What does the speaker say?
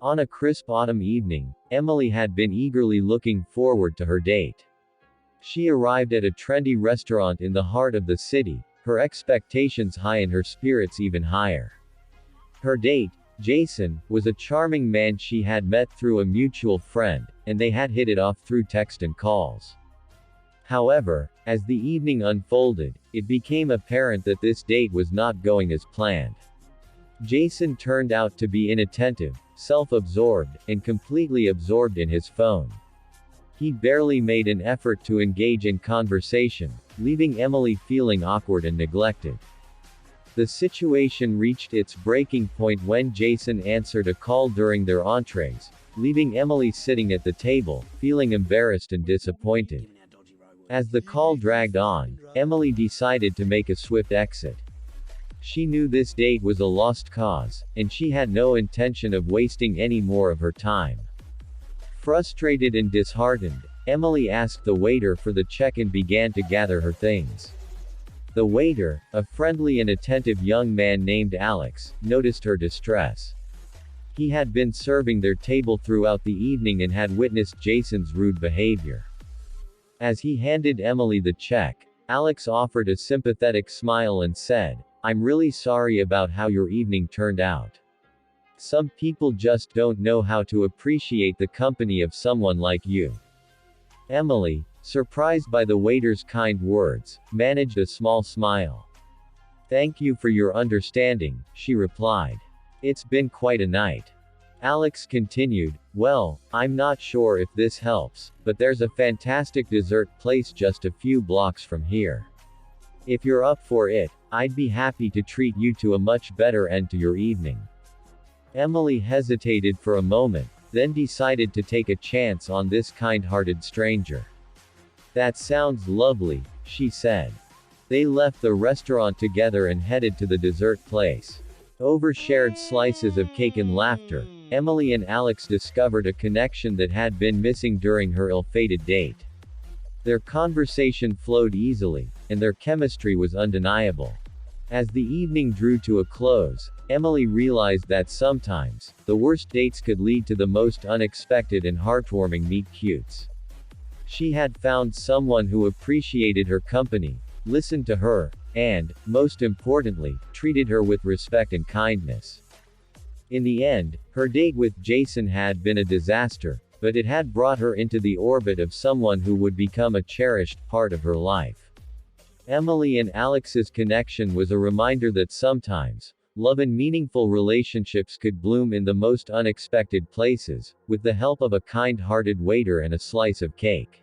On a crisp autumn evening, Emily had been eagerly looking forward to her date. She arrived at a trendy restaurant in the heart of the city, her expectations high and her spirits even higher. Her date, Jason, was a charming man she had met through a mutual friend, and they had hit it off through text and calls. However, as the evening unfolded, it became apparent that this date was not going as planned. Jason turned out to be inattentive, self-absorbed, and completely absorbed in his phone. He barely made an effort to engage in conversation, leaving Emily feeling awkward and neglected. The situation reached its breaking point when Jason answered a call during their entrees, leaving Emily sitting at the table, feeling embarrassed and disappointed. As the call dragged on, Emily decided to make a swift exit. She knew this date was a lost cause, and she had no intention of wasting any more of her time. Frustrated and disheartened, Emily asked the waiter for the check and began to gather her things. The waiter, a friendly and attentive young man named Alex, noticed her distress. He had been serving their table throughout the evening and had witnessed Jason's rude behavior. As he handed Emily the check, Alex offered a sympathetic smile and said, "I'm really sorry about how your evening turned out. Some people just don't know how to appreciate the company of someone like you." Emily, surprised by the waiter's kind words, managed a small smile. "Thank you for your understanding," she replied. "It's been quite a night." Alex continued, "Well, I'm not sure if this helps, but there's a fantastic dessert place just a few blocks from here. If you're up for it, I'd be happy to treat you to a much better end to your evening." Emily hesitated for a moment, then decided to take a chance on this kind-hearted stranger. "That sounds lovely," she said. They left the restaurant together and headed to the dessert place. Over shared slices of cake and laughter, Emily and Alex discovered a connection that had been missing during her ill-fated date. Their conversation flowed easily, and their chemistry was undeniable. As the evening drew to a close, Emily realized that sometimes, the worst dates could lead to the most unexpected and heartwarming meet-cutes. She had found someone who appreciated her company, listened to her, and, most importantly, treated her with respect and kindness. In the end, her date with Jason had been a disaster, but it had brought her into the orbit of someone who would become a cherished part of her life. Emily and Alex's connection was a reminder that sometimes, love and meaningful relationships could bloom in the most unexpected places, with the help of a kind-hearted waiter and a slice of cake.